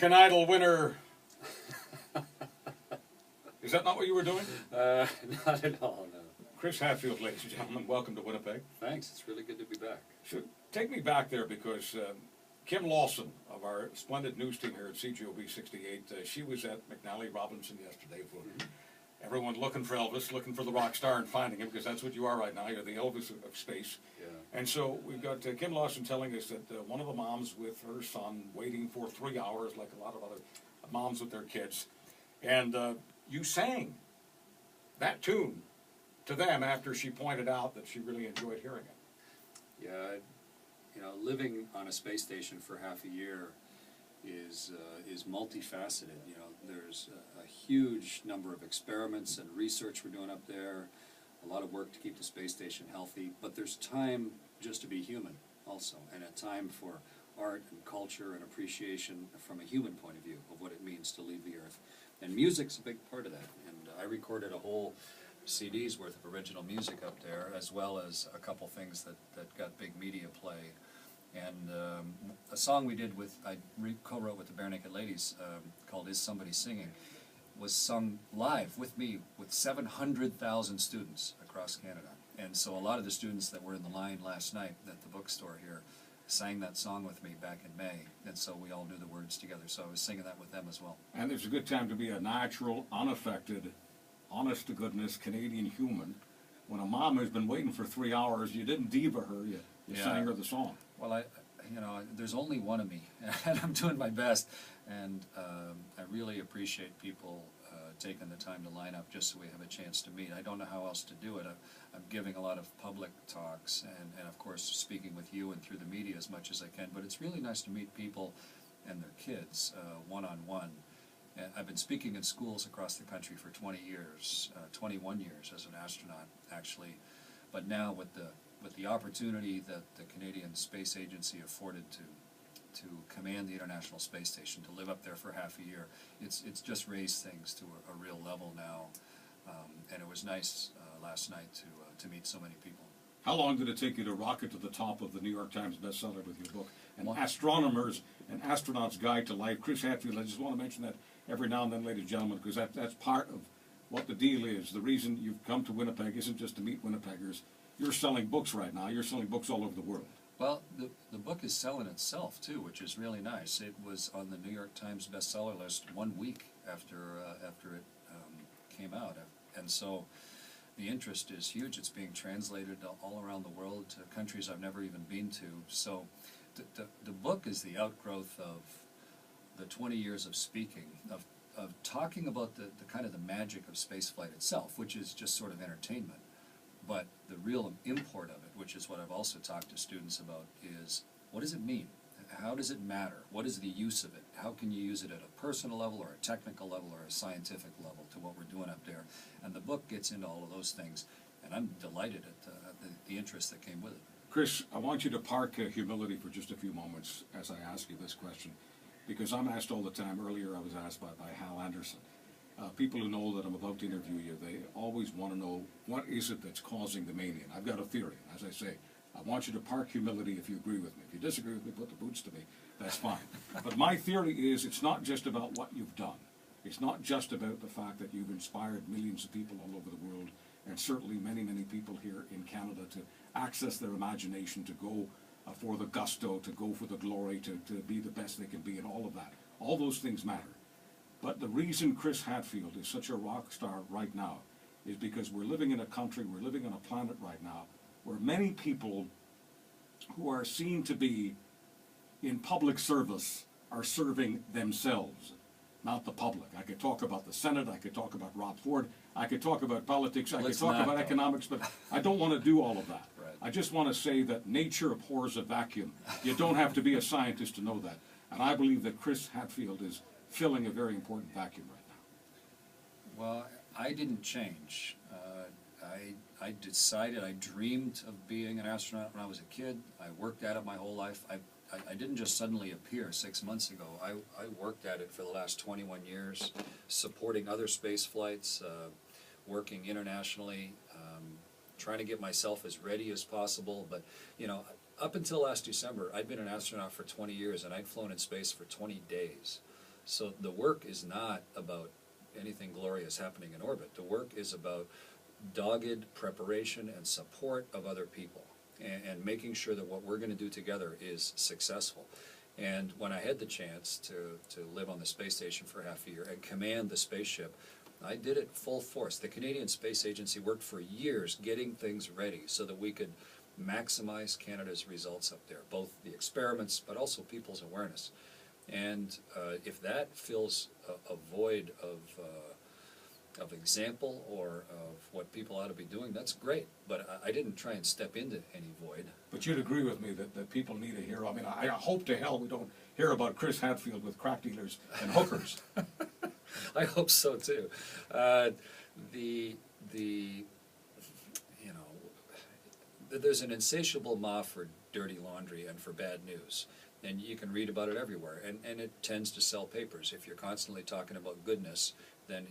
American Idol winner. Is that not what you were doing? Not at all, no. Chris Hadfield, ladies and gentlemen, welcome to Winnipeg. Thanks, it's really good to be back. So take me back there because Kim Lawson of our splendid news team here at CJOB 68, she was at McNally Robinson yesterday. Everyone looking for Elvis, looking for the rock star and finding him, because that's what you are right now. You're the Elvis of space. Yeah. And so we've got Kim Lawson telling us that one of the moms with her son waiting for 3 hours, like a lot of other moms with their kids. And you sang that tune to them after she pointed out that she really enjoyed hearing it. Yeah, you know, living on a space station for half a year is multifaceted. You know, there's a huge number of experiments and research we're doing up there, a lot of work to keep the space station healthy, but there's time just to be human also, and a time for art and culture and appreciation from a human point of view of what it means to leave the Earth. And music's a big part of that, and I recorded a whole CD's worth of original music up there, as well as a couple things that got big media play. And a song we did with, I co-wrote with the Bare Naked Ladies, called Is Somebody Singing, was sung live with me with 700,000 students across Canada. And so a lot of the students that were in the line last night at the bookstore here sang that song with me back in May, and so we all knew the words together, so I was singing that with them as well. And it's a good time to be a natural, unaffected, honest-to-goodness Canadian human. When a mom has been waiting for 3 hours, you didn't diva her, you sang her the song. Well, there's only one of me, and I'm doing my best, and I really appreciate people taking the time to line up just so we have a chance to meet. I don't know how else to do it. I'm giving a lot of public talks, and of course speaking with you and through the media as much as I can, but it's really nice to meet people and their kids one-on-one. I've been speaking in schools across the country for 20 years, 21 years as an astronaut actually, but now with the opportunity that the Canadian Space Agency afforded to command the International Space Station, to live up there for half a year, it's just raised things to a real level now, and it was nice last night to meet so many people. How long did it take you to rocket to the top of the New York Times bestseller with your book? An Astronomer's and Astronaut's Guide to Life. Chris Hadfield, I just want to mention that every now and then, ladies and gentlemen, because that's part of what the deal is. The reason you've come to Winnipeg isn't just to meet Winnipeggers. You're selling books right now. You're selling books all over the world. Well, the book is selling itself, too, which is really nice. It was on the New York Times bestseller list 1 week after it came out. And so the interest is huge. It's being translated all around the world to countries I've never even been to. So the book is the outgrowth of the 20 years of speaking, of talking about the kind of the magic of spaceflight itself, which is just sort of entertainment. But the real import of it, which is what I've also talked to students about, is what does it mean? How does it matter? What is the use of it? How can you use it at a personal level or a technical level or a scientific level to what we're doing up there? And the book gets into all of those things, and I'm delighted at the interest that came with it. Chris, I want you to park humility for just a few moments as I ask you this question, because I'm asked all the time. Earlier I was asked by Hal Anderson. People who know that I'm about to interview you, they always want to know, what is it that's causing the mania? And I've got a theory. As I say, I want you to park humility if you agree with me. If you disagree with me, put the boots to me. That's fine. But my theory is it's not just about what you've done. It's not just about the fact that you've inspired millions of people all over the world, and certainly many, many people here in Canada, to access their imagination, to go for the gusto, to go for the glory, to be the best they can be, and all of that. All those things matter. But the reason Chris Hadfield is such a rock star right now is because we're living in a country, we're living on a planet right now, where many people who are seen to be in public service are serving themselves, not the public. I could talk about the Senate, I could talk about Rob Ford, I could talk about politics, I could talk about economics, but I don't want to do all of that. Right. I just want to say that nature abhors a vacuum. You don't have to be a scientist to know that. And I believe that Chris Hadfield is filling a very important vacuum right now. Well, I didn't change. I decided, I dreamed of being an astronaut when I was a kid. I worked at it my whole life. I didn't just suddenly appear 6 months ago. I worked at it for the last 21 years, supporting other space flights, working internationally, trying to get myself as ready as possible. But, you know, up until last December, I'd been an astronaut for 20 years, and I'd flown in space for 20 days. So the work is not about anything glorious happening in orbit. The work is about dogged preparation and support of other people, and making sure that what we're going to do together is successful. And when I had the chance to live on the space station for half a year and command the spaceship, I did it full force. The Canadian Space Agency worked for years getting things ready so that we could maximize Canada's results up there, both the experiments but also people's awareness. And if that fills a void of example or of what people ought to be doing, that's great. But I didn't try and step into any void. But you'd agree with me that people need a hero. I mean, I hope to hell we don't hear about Chris Hadfield with crack dealers and hookers. I hope so too. There's an insatiable maw for dirty laundry and for bad news, and you can read about it everywhere. And it tends to sell papers. If you're constantly talking about goodness, then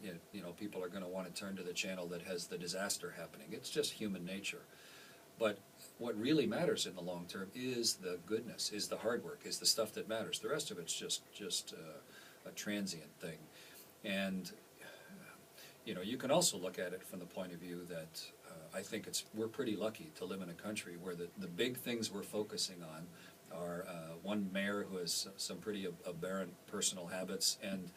people are going to want to turn to the channel that has the disaster happening. It's just human nature. But what really matters in the long term is the goodness, is the hard work, is the stuff that matters. The rest of it's just a transient thing. And you can also look at it from the point of view that I think we're pretty lucky to live in a country where the big things we're focusing on are one mayor who has some pretty aberrant personal habits, and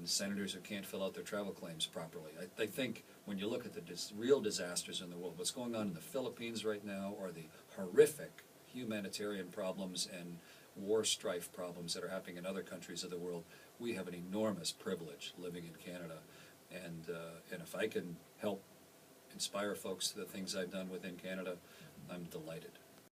senators who can't fill out their travel claims properly. I think when you look at the real disasters in the world, what's going on in the Philippines right now, or the horrific humanitarian problems and war strife problems that are happening in other countries of the world, we have an enormous privilege living in Canada. And if I can help inspire folks to the things I've done within Canada, I'm delighted.